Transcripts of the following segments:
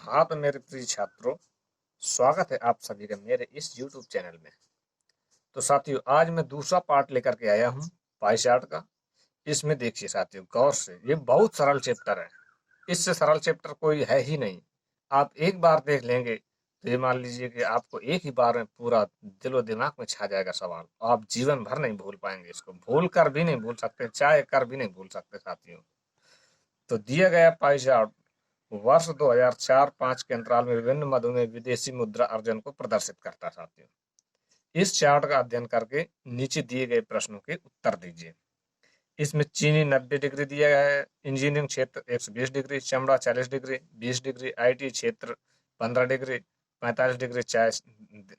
हाँ तो मेरे प्रिय छात्रों, स्वागत है आप सभी का मेरे इस YouTube चैनल में। तो साथियों, आज मैं दूसरा पार्ट लेकर के आया हूँ पाई चार्ट का। इसमें देखिए साथियों, गौर से, ये बहुत सरल चैप्टर है। इससे सरल चैप्टर कोई है ही नहीं। आप एक बार देख लेंगे तो ये मान लीजिए कि आपको एक ही बार में पूरा दिलो दिमाग में छा जाएगा सवाल। आप जीवन भर नहीं भूल पाएंगे इसको, भूल कर भी नहीं भूल सकते, चाहे कर भी नहीं भूल सकते साथियों। तो दिया गया पाई चार्ट वर्ष 2004-5 के अंतराल में विभिन्न मदों में विदेशी मुद्रा अर्जन को प्रदर्शित करता है साथियों। इस चार्ट का अध्ययन करके नीचे दिए गए प्रश्नों के उत्तर दीजिए। इसमें चीनी 90 डिग्री दिया गया है, इंजीनियरिंग क्षेत्र 120 डिग्री, चमड़ा 40 डिग्री, 20 डिग्री, आईटी क्षेत्र 15 डिग्री, 45 डिग्री चाय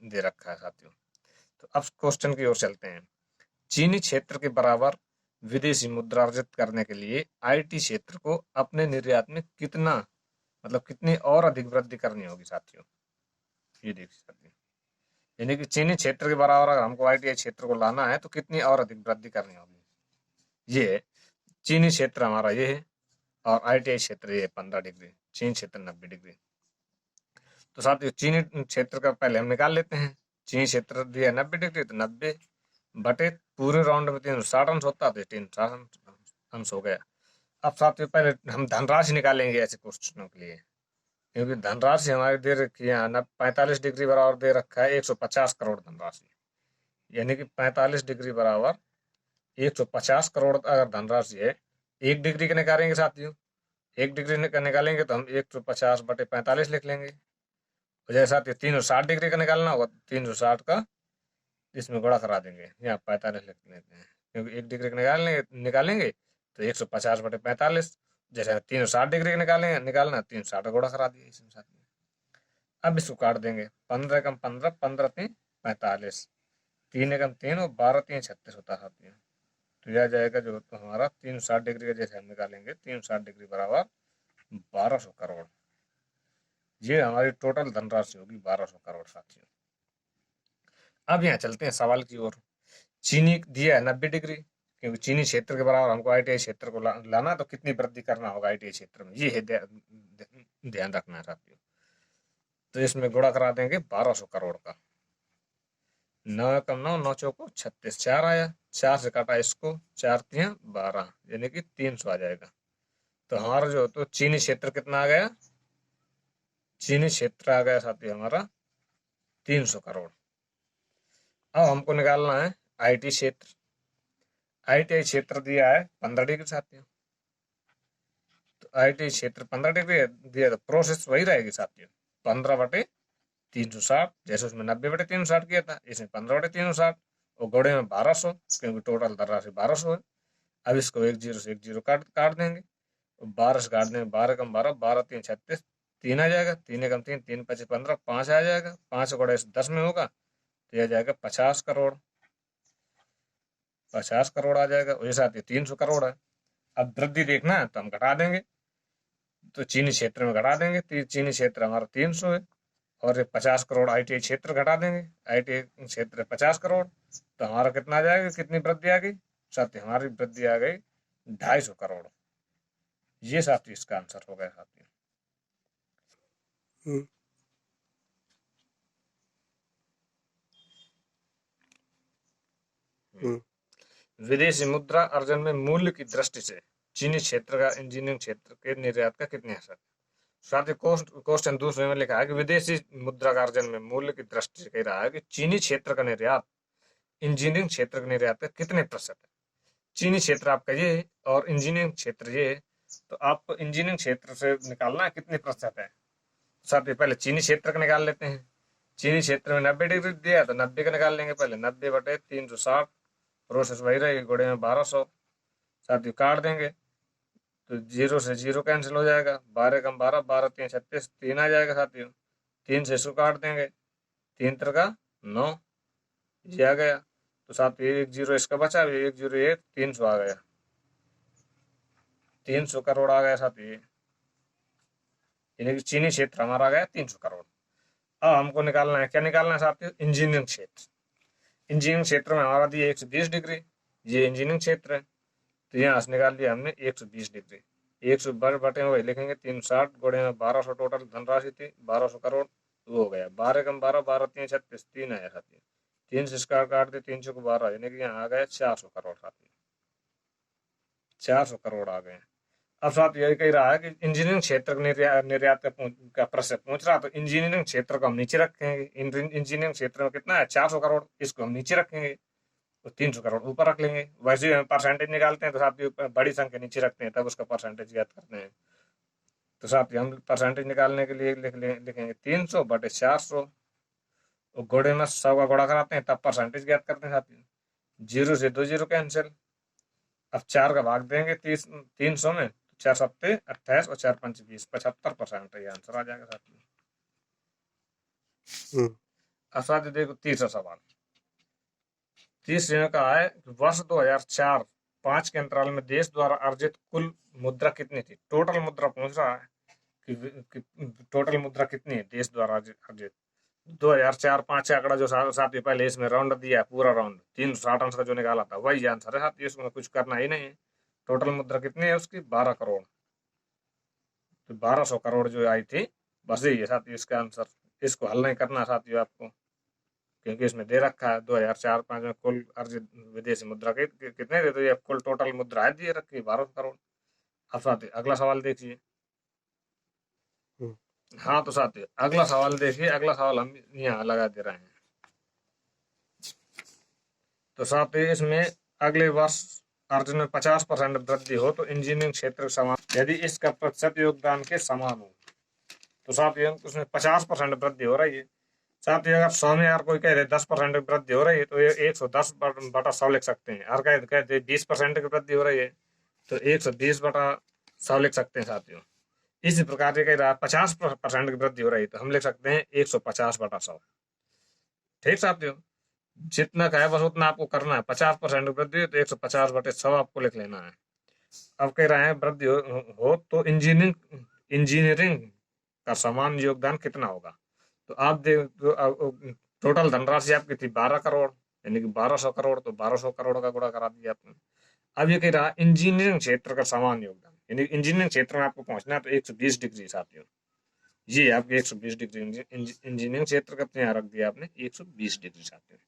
दे रखा है साथियों। तो अब क्वेश्चन की ओर चलते हैं। चीनी क्षेत्र के बराबर विदेशी मुद्रा अर्जित करने के लिए आईटी क्षेत्र को अपने निर्यात में कितना, मतलब कितनी और अधिक वृद्धि करनी होगी साथियों। ये देखिए साथियों, यानी कि चीनी क्षेत्र के बराबर अगर हमको आईटीआई क्षेत्र को लाना है तो कितनी और अधिक वृद्धि करनी होगी। ये चीनी क्षेत्र हमारा ये है और आईटीआई क्षेत्र ये 15 डिग्री, चीनी क्षेत्र 90 डिग्री। तो साथियों, चीनी क्षेत्र का पहले हम निकाल लेते हैं। चीनी क्षेत्र दिया 90 डिग्री, तो 90 बटे पूरे राउंड में 360 अंश होता है, तो 360 अंश हो गया। अब साथियों, पहले हम धनराशि निकालेंगे ऐसे क्वेश्चनों के लिए, क्योंकि धनराशि हमारी दे रखी है ना, 45 डिग्री बराबर दे रखा है 150 करोड़ धनराशि। यानी कि 45 डिग्री बराबर 150 करोड़ अगर धनराशि है, एक डिग्री का निकालेंगे साथियों, एक डिग्री का निकालेंगे तो हम 150 बटे 45 लिख लेंगे। और जैसे साथियों 360 डिग्री का निकालना होगा, 360 का इसमें गुणा करा देंगे, यहाँ 45 लिख लेते हैं, क्योंकि एक डिग्री का निकालेंगे तो 150 बटे 45। जैसे 360 डिग्री का निकालना 360 गुणा करा दिए इसमें साथियों। अब इसको काट देंगे, 15 कम 15, 15 तीन 45, 3 एकम 3 और 12 तीन 36 होता है साथियों। तो यह जाएगा जो तो हमारा 360 डिग्री का जैसे हम निकालेंगे, 360 डिग्री बराबर 1200 करोड़। ये हमारी टोटल धनराशि होगी 1200 करोड़ साथियों। अब यहाँ चलते हैं सवाल की ओर। चीनी दिया है 90 डिग्री, क्योंकि चीनी क्षेत्र के बराबर हमको आईटीआई क्षेत्र को लाना, तो कितनी वृद्धि करना होगा आईटीआई क्षेत्र में, ये है ध्यान रखना है साथियों। तो इसमें गुणा करा देंगे 1200 करोड़ का, 9 कम 9, 9 चौको 36, 4 आया, 4 से काटा इसको, 4 तिया 12, यानी कि 300 आ जाएगा। तो हमारा जो तो चीनी क्षेत्र कितना आ गया, चीनी क्षेत्र आ गया साथी हमारा 300 करोड़। अब हमको निकालना है आईटी क्षेत्र। आईटीआई क्षेत्र दिया है 15 डिग्री साथियों, तो आईटी क्षेत्र 15 डिग्री दिया, तो प्रोसेस वही रहेगी साथियों, 15 बटे 360, जैसे उसमें 90 बटे 360 किया था, इसमें 15 बटे 360 और घोड़े में 1200, क्योंकि टोटल धनराशि 1200 है। अब इसको एक जीरो से एक जीरो काट देंगे, 12 से काट देंगे, 12 कम 12, 12 तीन 36, 3 आ जाएगा, 3 कम 3, 3 पचे 15, 5 आ जाएगा, 5 घोड़े 10 में होगा, तो यह जाएगा 50 करोड़, 50 करोड़ आ जाएगा। वही साथ ही 300 करोड़ है। अब वृद्धि देखना है तो हम घटा देंगे, तो चीनी क्षेत्र में घटा देंगे, चीनी क्षेत्र हमारा 300 है और 50 करोड़ आईटीआई क्षेत्र घटा देंगे, आईटीआई क्षेत्र 50 करोड़, तो हमारा कितना आ जाएगा, कितनी वृद्धि आ गई साथी, हमारी वृद्धि आ गई 250 करोड़। ये साथी इसका आंसर हो गया साथी। विदेशी मुद्रा अर्जन में मूल्य की दृष्टि से चीनी क्षेत्र का इंजीनियरिंग क्षेत्र के निर्यात का कितने असर। साथ ही क्वेश्चन दूसरे में लिखा है कि विदेशी मुद्रा का अर्जन में मूल्य की दृष्टि से कह रहा है कि चीनी क्षेत्र का निर्यात इंजीनियरिंग क्षेत्र के निर्यात का कितने प्रतिशत है। चीनी क्षेत्र आपका ये है और इंजीनियरिंग क्षेत्र ये है, तो आपको इंजीनियरिंग क्षेत्र से निकालना है कितने प्रतिशत है। साथ ही पहले चीनी क्षेत्र का निकाल लेते हैं। चीनी क्षेत्र में 90 डिग्री दिया, तो 90 का निकाल लेंगे पहले, 90 बटे 360, प्रोसेस वही रहेगी, घोड़े में 1200, साथ ही काट देंगे, तो जीरो से जीरो कैंसिल हो जाएगा, 12 कम 12, 12 तीन 36, 3 आ जाएगा साथियों, 3 से इसको काट देंगे, 3 का 9, ये आ गया, तो साथ ही एक जीरो इसका बचा, एक जीरो एक 300 आ गया, 300 करोड़ आ गया साथी, यानी कि चीनी क्षेत्र हमारा आ गया 300 करोड़। अब हमको निकालना है, क्या निकालना है साथियों, इंजीनियरिंग क्षेत्र। इंजीनियरिंग क्षेत्र में हमारा दिया 120 डिग्री, ये इंजीनियरिंग क्षेत्र है, तो यहाँ से निकाल लिया हमने 120 डिग्री। 100 बटे में वही लिखेंगे 360 गुणे में 1200 टोटल धनराशि थी 1200 करोड़। वो हो गया 12 कम 12 12 3 36 3 आया साथी। 3 से स्क्वायर काट दे 300 को 12 यानी कि यहाँ आ गया 400 करोड़ साथी। 400 करोड़ आ गए। अब साथ यही कह रहा है कि इंजीनियरिंग क्षेत्र निर्यात का प्रश्न पूछ रहा, तो इंजीनियरिंग क्षेत्र को हम नीचे रखेंगे। इंजीनियरिंग क्षेत्र में कितना है 400 करोड़, इसको हम नीचे रखेंगे तो 300 करोड़ ऊपर रख लेंगे। वैसे ही हम परसेंटेज निकालते हैं तो साथ बड़ी संख्या नीचे रखते हैं तब उसका परसेंटेज ज्ञात करते हैं। तो साथ हम परसेंटेज निकालने के लिए लिखेंगे 300 बटे 400 और घोड़े में 100 का घोड़ा कराते हैं तब परसेंटेज ज्ञात करते हैं साथी। 0 से 2 जीरो कैंसिल। अब 4 का भाग देंगे 300 में, 4 सत्ते 28 और 4 पंच 20, 75% ये आंसर आ जाएगा साथी। अब साथी देखो तीसरा सवाल। तीसरे में कहा है वर्ष 2004 5 के अंतराल में देश द्वारा अर्जित कुल मुद्रा कितनी थी। टोटल मुद्रा पूछ रहा है कि टोटल मुद्रा कितनी है देश द्वारा अर्जित। 2004-5 आंकड़ा जो साथी पहले इसमें राउंड दिया है, पूरा राउंड 360 आंसर जो निकाला था वही आंसर है साथी। इसमें कुछ करना ही नहीं है। टोटल मुद्रा कितनी है उसकी 12 करोड़। तो 1200 करोड़ जो आई थी बस यही है साथी इसका आंसर। इसको हल नहीं करना साथियों आपको, क्योंकि इसमें दे रखा है 2004-5 में कुल अर्जित विदेशी मुद्रा के कितने दे, तो ये कुल टोटल मुद्रा है दिए रखी 12 करोड़। अब साथी अगला सवाल देखिए। हाँ तो साथी अगला सवाल देखिए, अगला सवाल हम यहाँ लगा दे रहे हैं। तो साथी इसमें अगले वर्ष अर्जन में 50% वृद्धि हो तो इंजीनियरिंग क्षेत्र समान यदि इसका प्रतिशत योगदान के समान हो। तो साथी उसमें 50% वृद्धि हो रही है साथी। अगर 100 में यार कोई कह रहे 10% की वृद्धि हो रही है तो ये 110 बटा 100 लिख सकते हैं। और कहते 20% की वृद्धि हो रही है तो 120 बटा 100 लिख सकते हैं साथियों। इसी प्रकार से कह रहा है 50% की वृद्धि हो रही है तो हम लिख सकते हैं 150 बटा 100। ठीक साथियों, जितना का है बस उतना आपको करना है। 50% वृद्धि तो 150 बटे 100 आपको लिख लेना है। अब कह रहे हैं वृद्धि हो तो इंजीनियरिंग का समान योगदान कितना होगा। तो आप देख तो टोटल धनराशि आपकी थी 12 करोड़ यानी कि 1200 करोड़, तो 1200 करोड़ का गुणा करा दिया आपने। अब ये कह रहा इंजीनियरिंग क्षेत्र का समान योगदान, यानी इंजीनियरिंग क्षेत्र में आपको पहुंचना है तो 120 डिग्री साथियों। ये आपके 120 डिग्री इंजीनियरिंग क्षेत्र का यहाँ रख दिया आपने 120 डिग्री साथियों।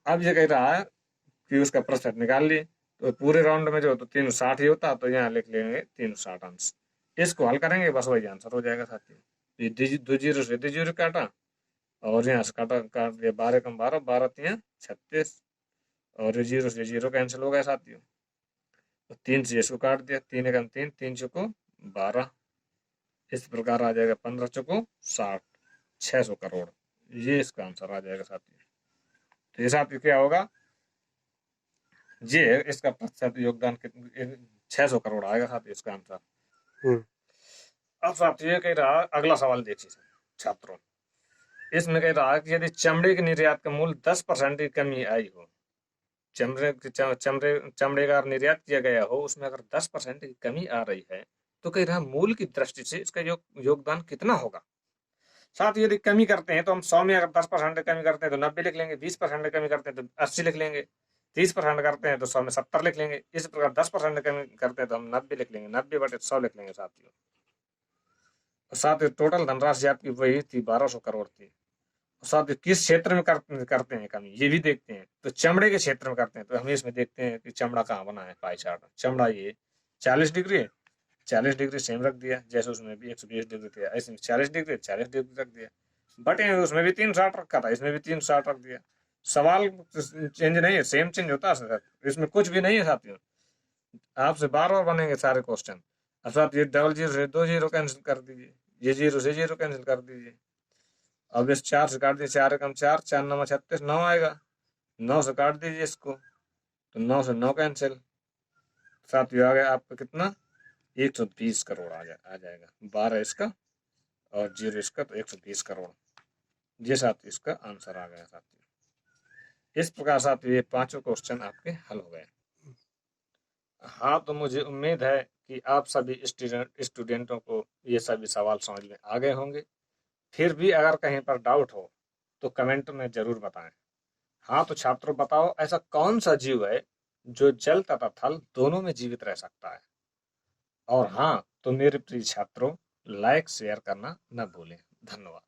अब ये कह रहा है कि उसका प्रतिशत निकाल लिए, तो पूरे राउंड में जो तो 360 ही होता तो यहाँ लिख लेंगे 360 आंसर। इसको हल करेंगे बस वही आंसर हो जाएगा साथियों। ये 2 जीरो से 2 जीरो काटा और यहाँ से काट दिया 12 कम 12 12 3 36 और 0 से 0 कैंसिल हो गया साथियों। तो 3 से इसको काट दिया 3 कम 3 3 चौको 12, इस प्रकार आ जाएगा 15 चौको 60, 600 करोड़ ये इसका आंसर आ जाएगा साथियों। तो ये साथियों क्या होगा, ये इसका प्रतिशत योगदान 600 करोड़ आएगा साथियों इसका आंसर। अब साथियों ये कह रहा अगला सवाल देखिए छात्रों। इसमें कह रहा है कि यदि चमड़े के निर्यात का मूल्य 10% की कमी आई हो, चमड़े का निर्यात किया गया हो उसमें अगर 10% की कमी आ रही है तो कह रहा मूल्य की दृष्टि से इसका योगदान कितना होगा। साथ ही यदि कमी करते हैं तो हम 100 में अगर 10% कमी करते हैं तो 90 लिख लेंगे, 20% कमी करते हैं तो 80 लिख लेंगे, 30% करते हैं तो 100 में 70 लिख लेंगे। इस प्रकार 10% कमी करते हैं तो हम 90 लिख लेंगे, 90 बटे 100 लिख लेंगे साथियों। साथ ही टोटल धनराशि आपकी वही थी 1200 करोड़ थी। साथ ही किस क्षेत्र में करते हैं कमी ये भी देखते हैं, तो चमड़े के क्षेत्र में करते हैं तो हम इसमें देखते हैं कि चमड़ा कहाँ बना है पाई चार्ट। चमड़ा ये 40 डिग्री है, 40 डिग्री सेम रख दिया, जैसे उसमें भी 120 डिग्री थे ऐसे 40 डिग्री 40 डिग्री रख दिया। बटे उसमें भी 360 रखा था, इसमें भी 360 रख दिया। सवाल चेंज नहीं है, सेम चेंज होता है सर, इसमें कुछ भी नहीं है साथियों। आपसे बार बार बनेंगे सारे क्वेश्चन। अब साथ ये डबल जीरो से 2 जीरो कैंसिल कर दीजिए, ये 0 से 0 कैंसिल कर दीजिए। अब इस 4 से काट दीजिए, 4 कम 4 4 9 36 9 आएगा, 9 से काट दीजिए इसको तो 9 से 9 कैंसिल। साथ ही आ गया आपका कितना 120 करोड़ आ जाएगा। 12 इसका और 0 इसका तो 120 करोड़ ये साथ इसका आंसर आ गया साथियों। इस प्रकार साथ ये पांचों क्वेश्चन आपके हल हो गए। हाँ तो मुझे उम्मीद है कि आप सभी स्टूडेंटों को ये सभी सवाल समझ में आ गए होंगे। फिर भी अगर कहीं पर डाउट हो तो कमेंट में जरूर बताएं। हाँ तो छात्रों बताओ ऐसा कौन सा जीव है जो जल तथा थल दोनों में जीवित रह सकता है। और हाँ, तो मेरे प्रिय छात्रों, लाइक शेयर करना न भूलें। धन्यवाद।